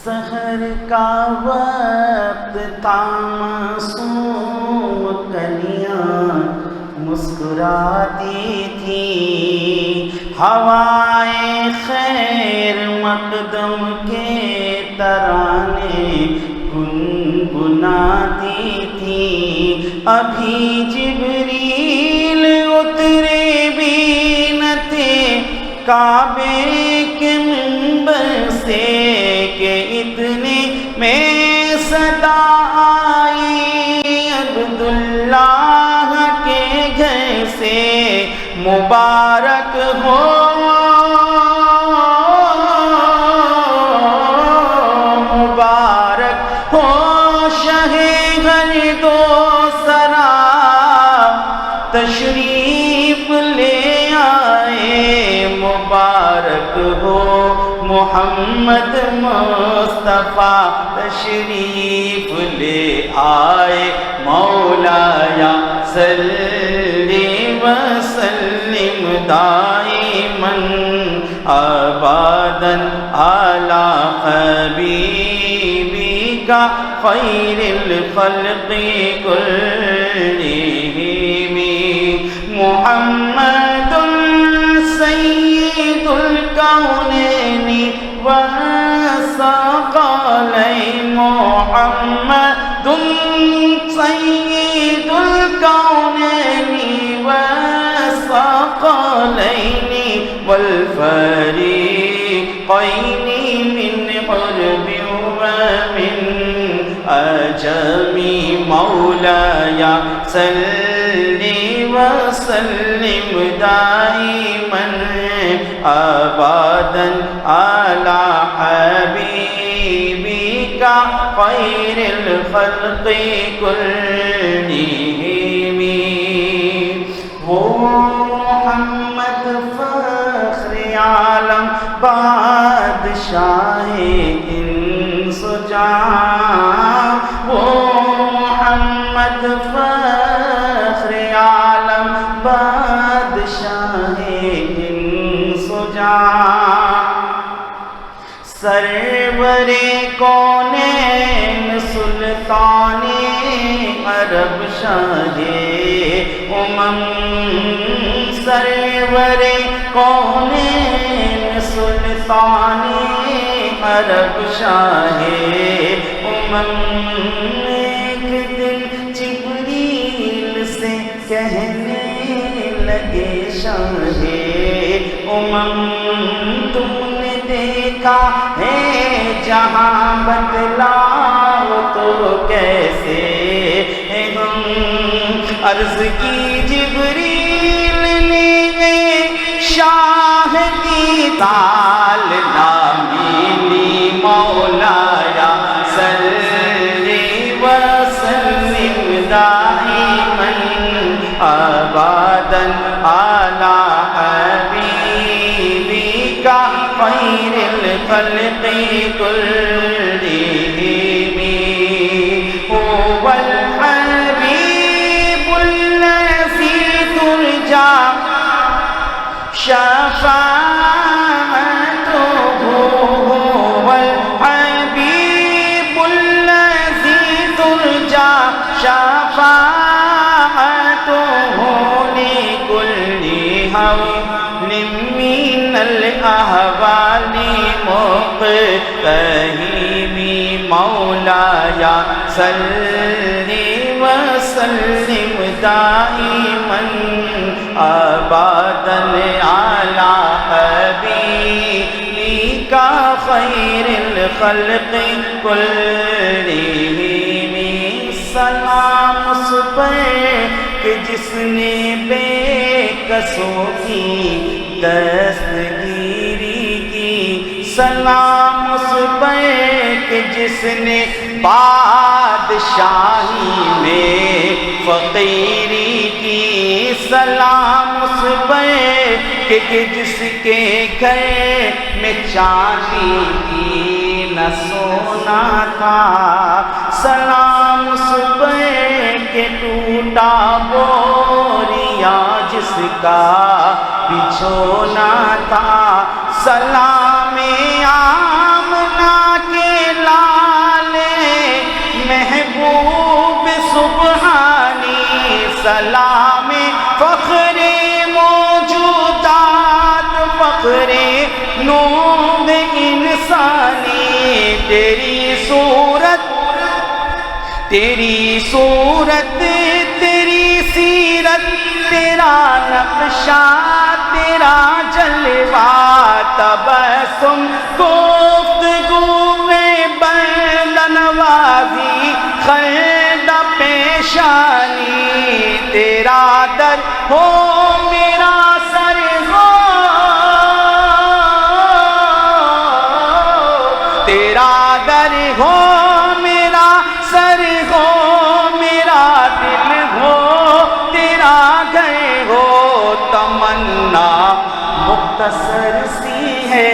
سحر کا وقت تھا معصوم کلیاں مسکراتی تھی، ہوائے خیر مقدم کے ترانے گنگناتی تھی۔ ابھی جبریل اترے بھی نہ تھے کعبے کے منبر سے کہ اتنے میں صدا آئی عبداللہ کے گھر سے، مبارک ہو مبارک ہو شہ گھر دو سرا، تشریف لے آئے مبارک ہو محمد مصطفیٰ، تشریف لے آئے مولایا صلی وسلم دائما ابدا علی حبیبک خیر الخلق کلہم، محمد سید الکونین والثقلین، محمد سید الکونین والثقلین والفریقین من عرب ومن عجم، مولایا صلی وسلم دائما ابدا علی حبیبک خیر الخلق کلہم، وہ محمد فخر عالم بادشاہ انس و جاں، وہ محمد فخر عالم بادشاہ انس و جاں، سرور کونین سلطان عرب شاہ سرور کونین سلطان عرب شاہ ایک دن جبریل سے کہنے لگے شاہ تم نے دیکھا ہے جہاں بتلاؤ تو کیسے ہم، عرض کی جبریل نے شاہ کی تال نہ ملی، مولایا صلی وسلم دائما ابدا علی حبیبک خیر الخلق کلہم، هو الحبیب الذی ترجی شفاعته، هو الحبیب الذی ترجی شفاعته لکل حول من الاحوال مقتحم، مولایا صلی وسلم دائما ابدا علی حبیبک خیر الخلق کلہم، سلام اس پر کہ جس نے بے کسوں کی دستگیری کی، سلام اس پر کہ جس نے بادشاہی میں فقیری کی، سلام اس پر کہ جس کے گھر میں چاندی کی نہ سونا تھا، سلام اس پر کہ ٹوٹا بوریا جس کا بچھونا تھا، سلام آمنہ کے تیری صورت تیری سیرت تیرا نقشہ تیرا جلوہ تبسم گفتگو میں بندہ نوازی خندہ پیشانی تیرا در ہو میرا سر ہو تیرا در ہو میرا سر ہو میرا دل ہو تیرا گھر ہو تمنا مختصر سی ہے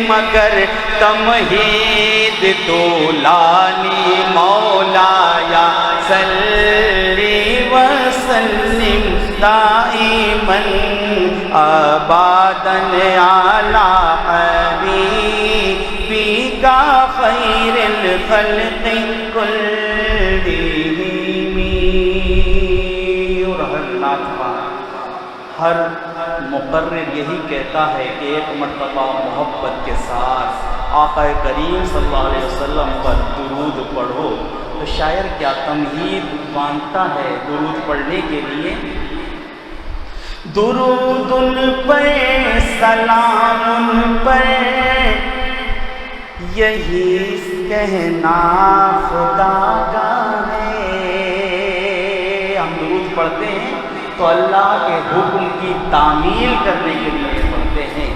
مگر تمہید طولانی مولایا صلی وسلم دائما ابدا علی حبیبک خیر الخلق کلہم۔ اور ہر مقرر یہی کہتا ہے کہ ایک مرتبہ محبت کے ساتھ آقا کریم صلی اللہ علیہ وسلم پر درود پڑھو، تو شاعر کیا تمہید مانگتا ہے درود پڑھنے کے لیے؟ درود ان پر سلام ان پر یہی کہنا خدا کا ہے۔ ہم درود پڑھتے ہیں تو اللہ کے حکم کی تعمیل کرنے کے لیے پڑھتے ہیں۔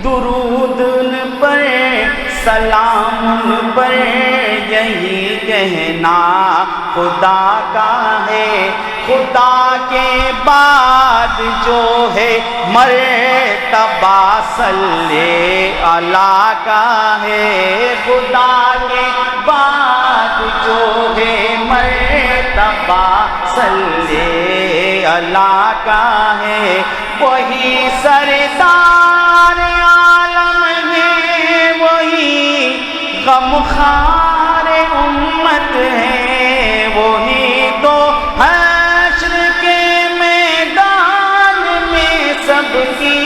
درود ان پر سلام ان پر یہی کہنا خدا کا ہے، خدا کے بعد جو ہے مرتبہ صلی اللہ کا ہے، خدا کے بعد جو ہے مرتبہ صلی اللہ کا ہے، وہی سردار عالم ہے، وہی غمخوار امت ہے، وہی تو حشر کے میدان میں سب کی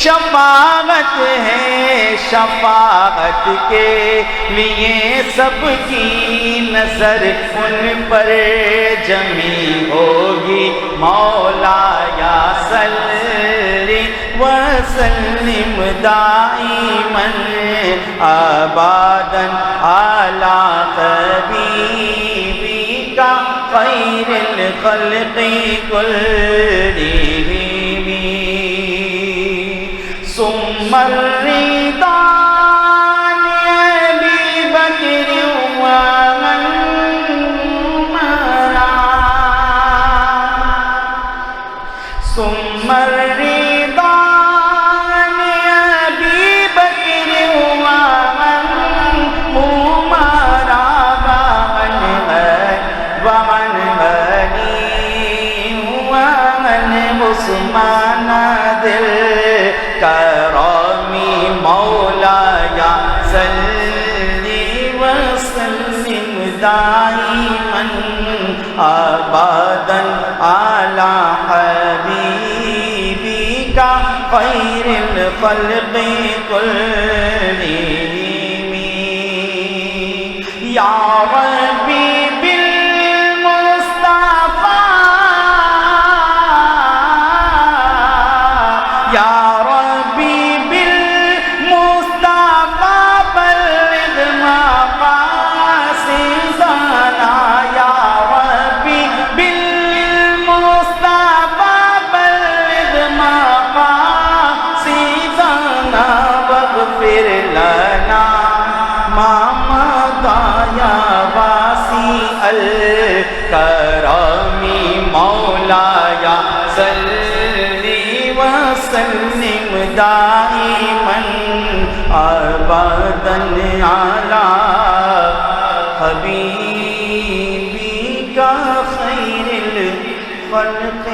شفاعت ہے، شفاعت کے لیے سب کی نظر ان پر جمی ہوگی، مولایا صلی وسلم دائما ابدا علی حبیبک خیر الخلق کلہم۔ ثم الرضا لأبي بكر ومن معه، ثم الرضا لأبي بكر ومن معه وعن علي وعن عثمان دل کرامی مولایا صلی وسلم دائما ابدا علی حبیبک خیر الخلق کلہم۔ یا ربی کرامی مولایا صلی وسلم دائما ابدا علی حبیبک خیر الخلق